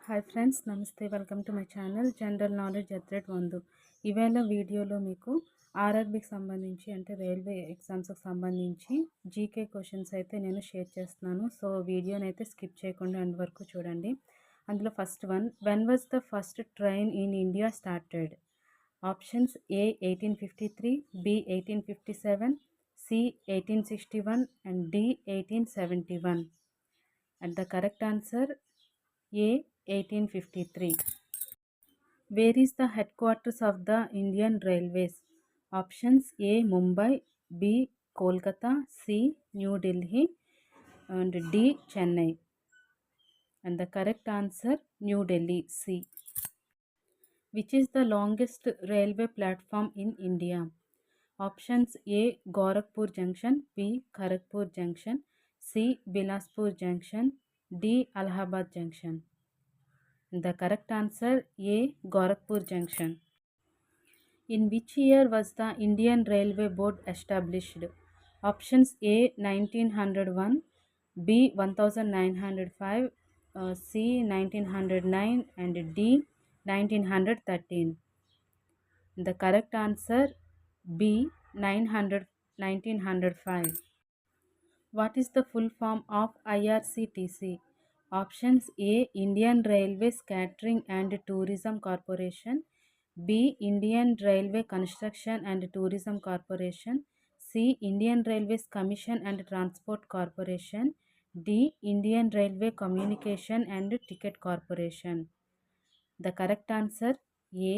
Hi friends, నమస్తే. Welcome to my channel general knowledge @1. ఈవేళ వీడియోలో మీకు ఆర్ఆర్బీకి సంబంధించి అంటే రైల్వే ఎగ్జామ్స్కి సంబంధించి జీకే క్వశ్చన్స్ అయితే నేను షేర్ చేస్తున్నాను. సో వీడియోని అయితే స్కిప్ చేయకుండా ఎండ్ వరకు చూడండి. అందులో first one, when was the first train in India started? Options A 1853, B 1857, C 1861 and D 1871. And the correct answer A 1853. Where is the headquarters of the Indian Railways? Options A Mumbai, B Kolkata, C New Delhi and D Chennai. And the correct answer New Delhi, C. Which is the longest railway platform in India? Options A Gorakhpur Junction, B Kharagpur Junction, C Bilaspur Junction, D Allahabad Junction. The correct answer A Gorakhpur Junction. In which year was the Indian Railway Board established? Options A 1901, B 1905, C 1909 and D 1913. The correct answer B 1905. What is the full form of IRCTC? Options A Indian Railway Catering and Tourism Corporation, B Indian Railway Construction and Tourism Corporation, C Indian Railways Commission and Transport Corporation, D Indian Railway Communication and Ticket Corporation. The correct answer A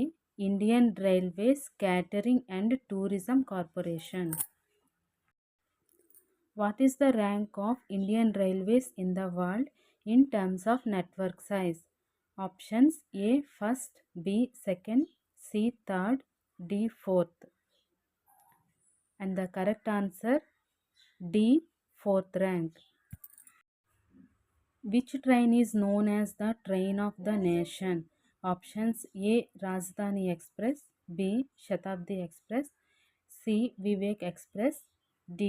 Indian Railways Catering and Tourism Corporation. What is the rank of Indian Railways in the world in terms of network size? Options A first, B second, C third, D fourth. And the correct answer D fourth rank. Which train is known as the train of the nation? Options A Rajdhani Express, B Shatabdi Express, C Vivek Express, D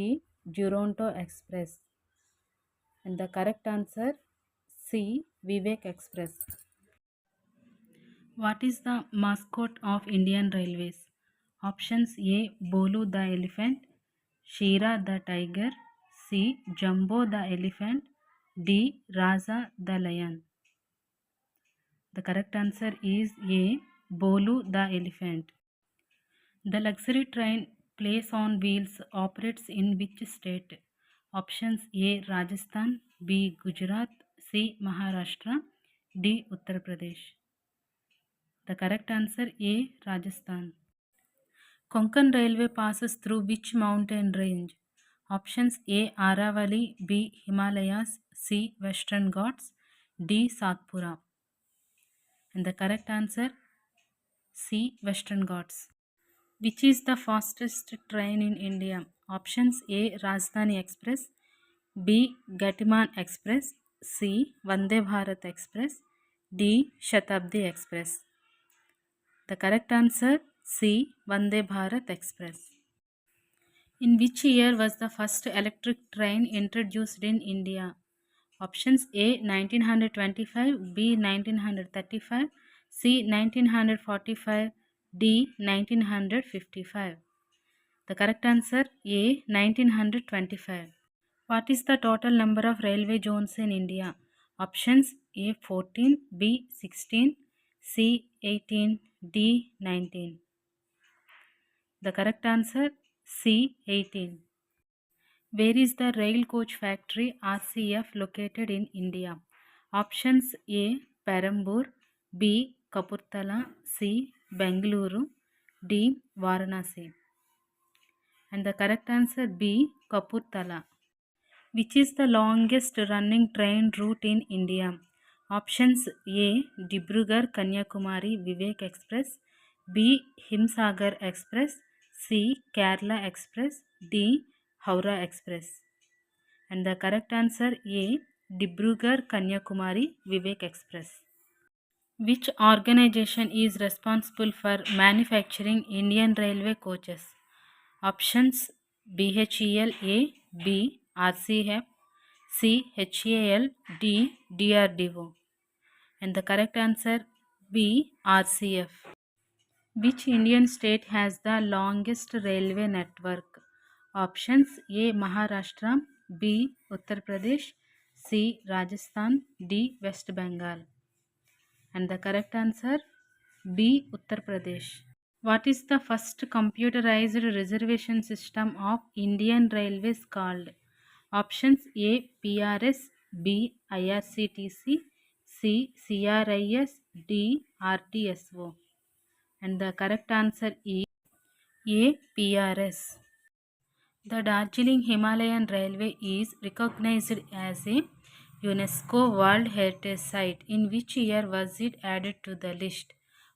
Duronto Express. And the correct answer C Vivek Express. What is the mascot of Indian Railways? Options A Bolu the elephant, Shira the tiger, C Jumbo the elephant, D Raza the lion. The correct answer is A Bolu the elephant. The luxury train Place on Wheels operates in which state? Options A Rajasthan, B Gujarat, C Maharashtra, D Uttar Pradesh. The correct answer A Rajasthan. Konkan Railway passes through which mountain range? Options A Aravalli, B Himalayas, C Western Ghats, D Satpura. And the correct answer C Western Ghats. Which is the fastest train in India? Options A Rajdhani Express, B Gatiman Express, C Vande Bharat Express, D Shatabdi Express. The correct answer C Vande Bharat Express. In which year was the first electric train introduced in India? Options A 1925, B 1935, C 1945, D 1955. The correct answer A 1925. What is the total number of railway zones in India? Options A 14, B 16, C 18, D 19. The correct answer C 18. Where is the rail coach factory RCF located in India? Options A Perambur, B Kapurthala, C Bengaluru, D Varanasi. And the correct answer B Kapurthala. Which is the longest running train route in India? Options A Dibrugarh Kanyakumari Vivek Express, B Himsagar Express, C Kerala Express, D Howrah Express. And the correct answer A Dibrugarh Kanyakumari Vivek Express. Which organization is responsible for manufacturing Indian Railway coaches? Options BHEL A, B RCF, C HAL, D DRDO. And the correct answer B. RCF. Which Indian state has the longest railway network? Options A. Maharashtra, B. Uttar Pradesh, C. Rajasthan, D. West Bengal. And the correct answer B. Uttar Pradesh. What is the first computerized reservation system of Indian Railways called? Options A. PRS, B. IRCTC, C. CRIS, D. RTSO. And the correct answer is A. PRS. The Darjeeling Himalayan Railway is recognized as a UNESCO World Heritage Site. In which year was it added to the list?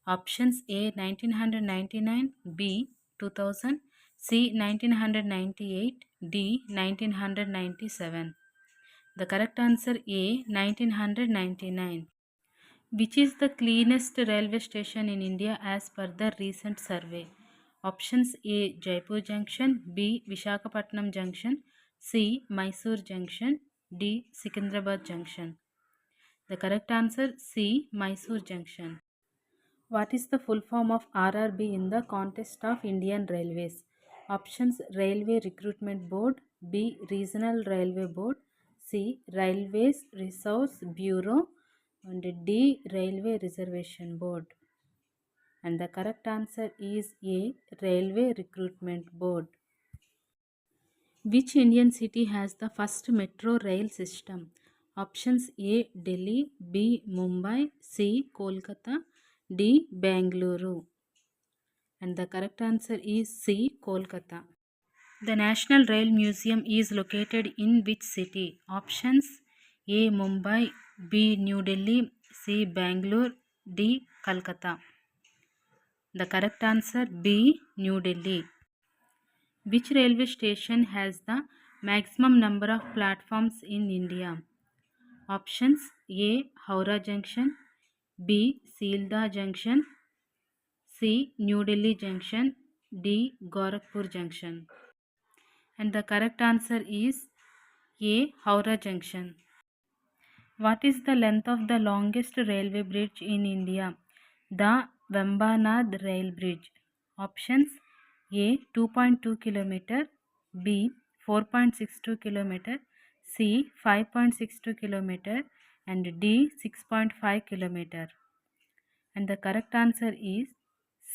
Options A. 1999, B. 2000, C. 1998, D. 1997. The correct answer A. 1999. Which is the cleanest railway station in India as per the recent survey? Options A. Jaipur Junction, B. Vishakhapatnam Junction, C. Mysore Junction, D. Secunderabad Junction. The correct answer C. Mysore Junction. What is the full form of RRB in the context of Indian Railways? Options Railway Recruitment Board, B. Regional Railway Board, C. Railways Resource Bureau, and D. Railway Reservation Board. And the correct answer is A. Railway Recruitment Board. Which Indian city has the first metro rail system? Options A. Delhi, B. Mumbai, C. Kolkata, D. Bangalore. And the correct answer is C. Kolkata. The National Rail Museum is located in which city? Options A. Mumbai, B. New Delhi, C. Bangalore, D. Calcutta. The correct answer B. New Delhi. Which railway station has the maximum number of platforms in India? Options A. Howrah Junction, B. Sealdah Junction, C. New Delhi Junction, D. Gorakhpur Junction. And the correct answer is A. Howrah Junction. What is the length of the longest railway bridge in India? The Vambanad Rail Bridge. Options A. 2.2 km, B. 4.62 km, C. 5.62 km, and D. 6.5 km. And the correct answer is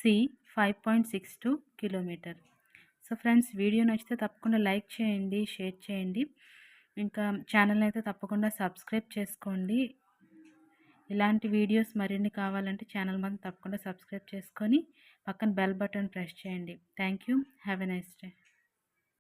C. 5.62 km. So friends, video నచ్చితే తప్పకుండా like చేయండి, share చేయండి, ఇంకా ఛానల్ని అయితే తప్పకుండా subscribe చేసుకోండి. ఇలాంటి వీడియోస్ మరిన్ని కావాలంటే ఛానల్ మాత్రం తప్పకుండా సబ్స్క్రైబ్ చేసుకొని పక్కన బెల్ బటన్ ప్రెస్ చేయండి. Thank you. Have a nice day.